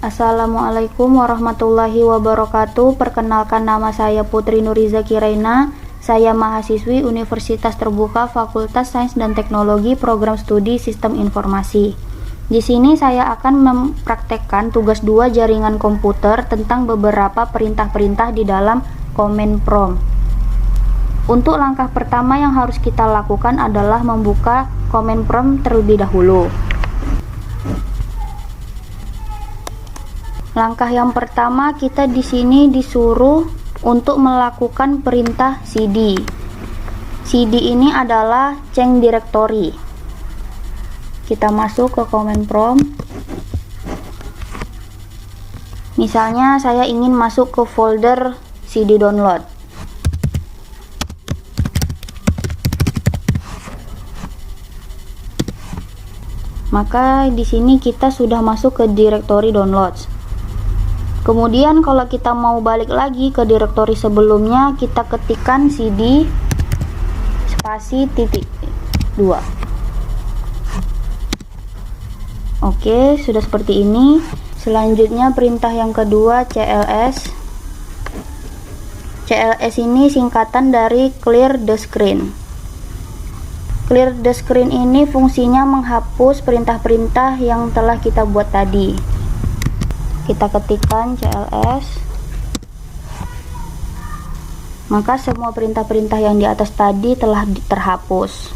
Assalamualaikum warahmatullahi wabarakatuh. Perkenalkan, nama saya Putri Nuriza Kiraina. Saya mahasiswi Universitas Terbuka Fakultas Sains dan Teknologi Program Studi Sistem Informasi. Di sini saya akan mempraktekkan tugas 2 jaringan komputer tentang beberapa perintah-perintah di dalam command prompt. Untuk langkah pertama yang harus kita lakukan adalah membuka command prompt terlebih dahulu. Langkah yang pertama, kita di sini disuruh untuk melakukan perintah cd. Cd ini adalah change directory. Kita masuk ke command prompt. Misalnya saya ingin masuk ke folder cd download. Maka di sini kita sudah masuk ke directory downloads. Kemudian kalau kita mau balik lagi ke directory sebelumnya, kita ketikkan cd spasi titik 2. Oke, sudah seperti ini. Selanjutnya perintah yang kedua, cls. Cls ini singkatan dari clear the screen. Clear the screen ini fungsinya menghapus perintah-perintah yang telah kita buat tadi. Kita ketikkan cls, maka semua perintah-perintah yang di atas tadi telah terhapus.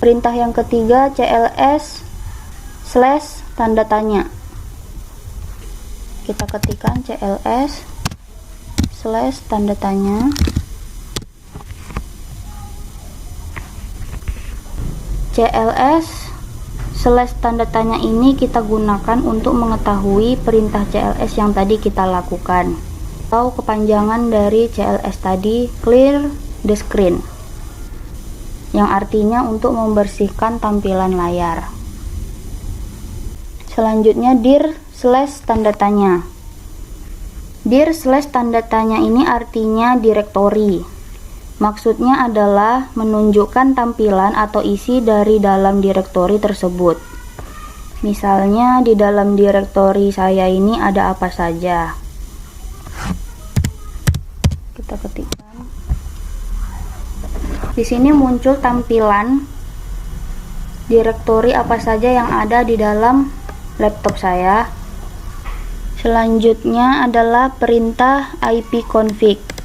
Perintah yang ketiga, cls slash tanda tanya. Kita ketikkan cls slash tanda tanya. Cls slash tanda tanya ini kita gunakan untuk mengetahui perintah cls yang tadi kita lakukan, atau kepanjangan dari cls tadi, clear the screen, yang artinya untuk membersihkan tampilan layar. Selanjutnya dir slash tanda tanya. Dir slash tanda tanya ini artinya directory. Maksudnya adalah menunjukkan tampilan atau isi dari dalam direktori tersebut. Misalnya di dalam direktori saya ini ada apa saja. Kita ketikkan. Di sini muncul tampilan direktori apa saja yang ada di dalam laptop saya. Selanjutnya adalah perintah ipconfig.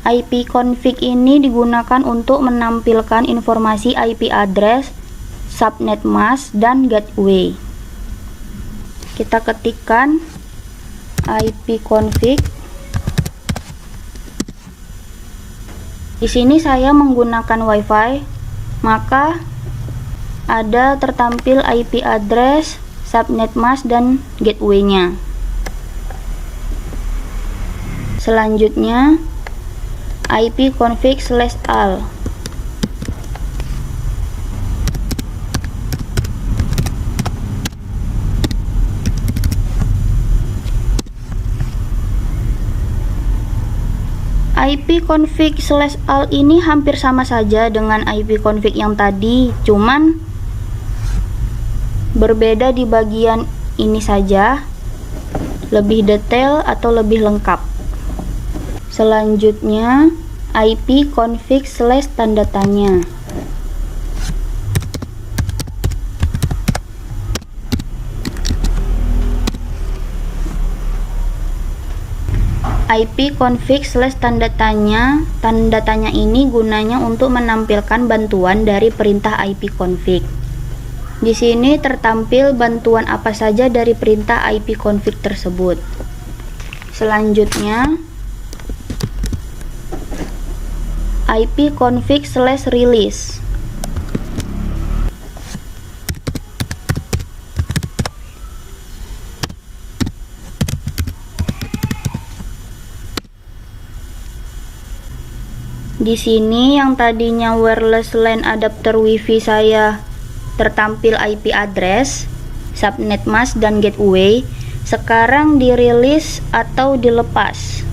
ipconfig ini digunakan untuk menampilkan informasi IP address, subnet mask, dan gateway. Kita ketikkan ipconfig. Di sini saya menggunakan WiFi, maka ada tertampil IP address, subnet mask, dan gateway-nya. Selanjutnya ipconfig/all. ipconfig/all ini hampir sama saja dengan ipconfig yang tadi, cuman berbeda di bagian ini saja, lebih detail atau lebih lengkap. Selanjutnya ipconfig/tanda tanya. ipconfig/tanda tanya ini gunanya untuk menampilkan bantuan dari perintah ipconfig. Di sini tertampil bantuan apa saja dari perintah ipconfig tersebut. Selanjutnya ipconfig/release. Di sini yang tadinya wireless LAN adapter WiFi saya tertampil IP address, subnet mask, dan gateway, sekarang dirilis atau dilepas.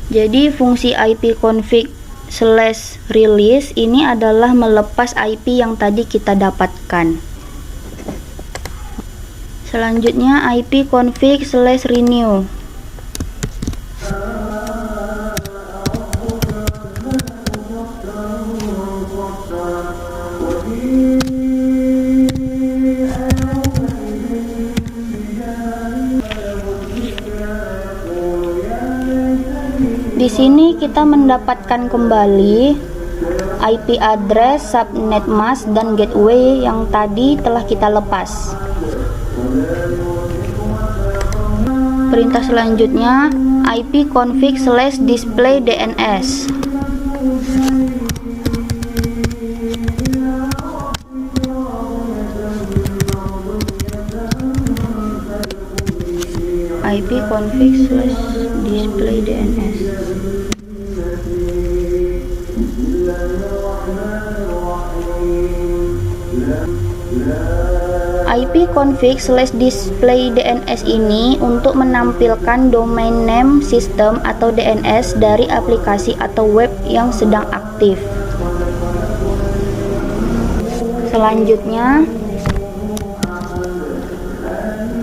Jadi fungsi ipconfig/release ini adalah melepas IP yang tadi kita dapatkan. Selanjutnya ipconfig/renew. Di sini kita mendapatkan kembali IP address, subnet mask, dan gateway yang tadi telah kita lepas. Perintah selanjutnya ipconfig/display DNS. ipconfig/display DNS. ipconfig/display DNS ini untuk menampilkan domain name system atau DNS dari aplikasi atau web yang sedang aktif. Selanjutnya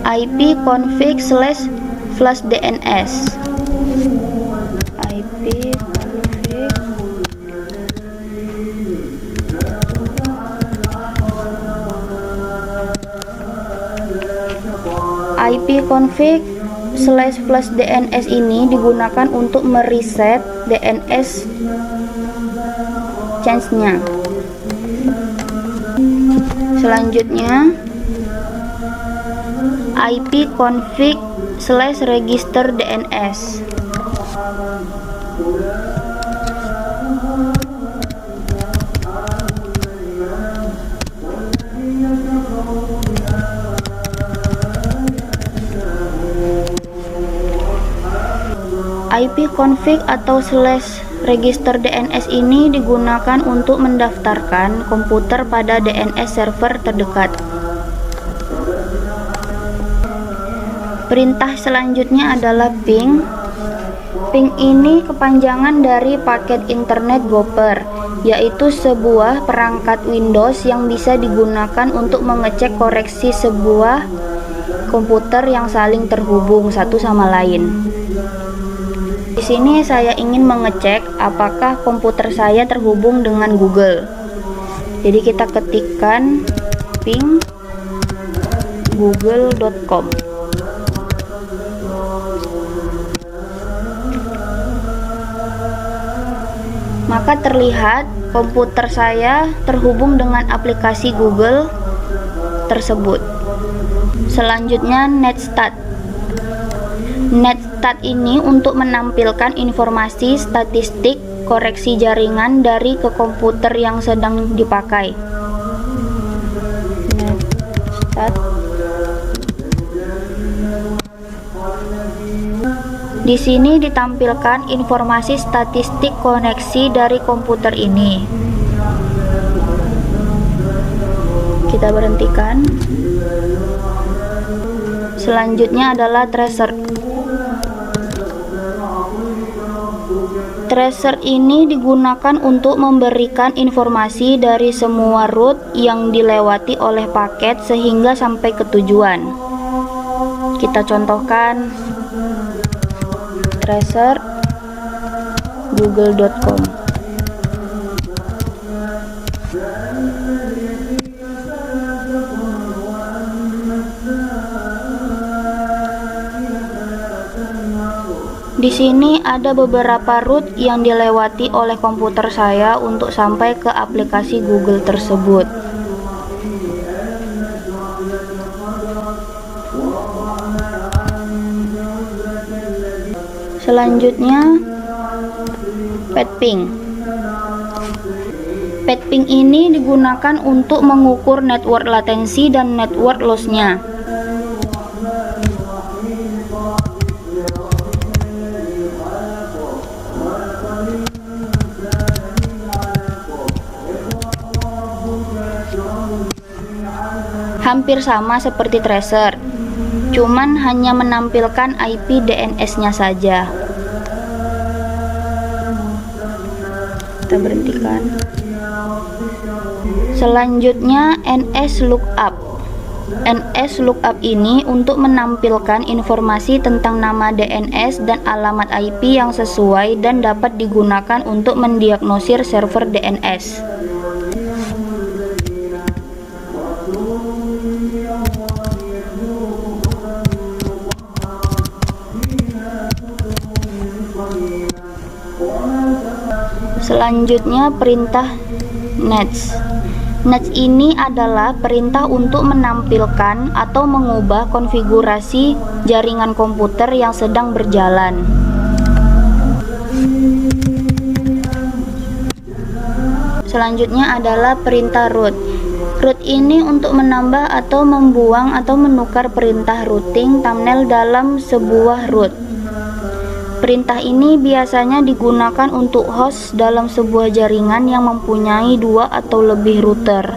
ipconfig/flushdns. ipconfig/flushdns ini digunakan untuk mereset DNS change-nya. Selanjutnya ipconfig/register DNS. ipconfig atau /register DNS ini digunakan untuk mendaftarkan komputer pada DNS server terdekat. Perintah selanjutnya adalah ping. Ping ini kepanjangan dari paket internet gopher, yaitu sebuah perangkat Windows yang bisa digunakan untuk mengecek koneksi sebuah komputer yang saling terhubung satu sama lain. Di sini saya ingin mengecek apakah komputer saya terhubung dengan Google. Jadi kita ketikkan ping google.com. Maka terlihat komputer saya terhubung dengan aplikasi Google tersebut. Selanjutnya netstat. Netstat ini untuk menampilkan informasi statistik koreksi jaringan dari ke komputer yang sedang dipakai. Netstat. Di sini ditampilkan informasi statistik koneksi dari komputer ini. Kita berhentikan. Selanjutnya adalah tracer. Tracer ini digunakan untuk memberikan informasi dari semua route yang dilewati oleh paket sehingga sampai ke tujuan. Kita contohkan tracer google.com. Di sini ada beberapa route yang dilewati oleh komputer saya untuk sampai ke aplikasi Google tersebut. Selanjutnya petping. Petping ini digunakan untuk mengukur network latensi dan network loss-nya. Hampir sama seperti tracer, cuman hanya menampilkan IP DNS-nya saja. Kita berhentikan. Selanjutnya NS lookup. NS lookup ini untuk menampilkan informasi tentang nama DNS dan alamat IP yang sesuai dan dapat digunakan untuk mendiagnosir server DNS. Selanjutnya perintah nets. Nets ini adalah perintah untuk menampilkan atau mengubah konfigurasi jaringan komputer yang sedang berjalan. Selanjutnya adalah perintah root. Root ini untuk menambah atau membuang atau menukar perintah routing thumbnail dalam sebuah root. Perintah ini biasanya digunakan untuk host dalam sebuah jaringan yang mempunyai 2 atau lebih router.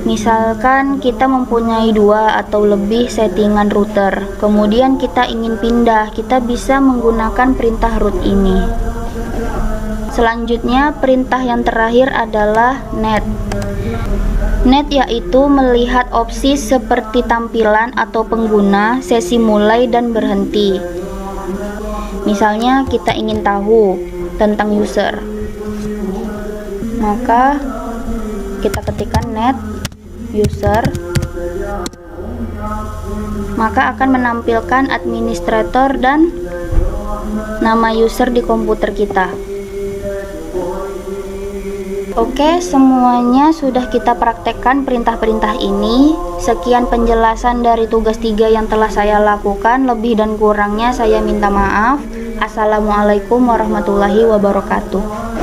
Misalkan kita mempunyai 2 atau lebih settingan router, kemudian kita ingin pindah, kita bisa menggunakan perintah root ini. Selanjutnya perintah yang terakhir adalah net. Net yaitu melihat opsi seperti tampilan atau pengguna, sesi mulai dan berhenti. Misalnya kita ingin tahu tentang user, maka kita ketikkan net user, maka akan menampilkan administrator dan nama user di komputer kita. Oke, semuanya sudah kita praktekkan perintah-perintah ini. Sekian penjelasan dari tugas 3 yang telah saya lakukan. Lebih dan kurangnya saya minta maaf. Assalamualaikum warahmatullahi wabarakatuh.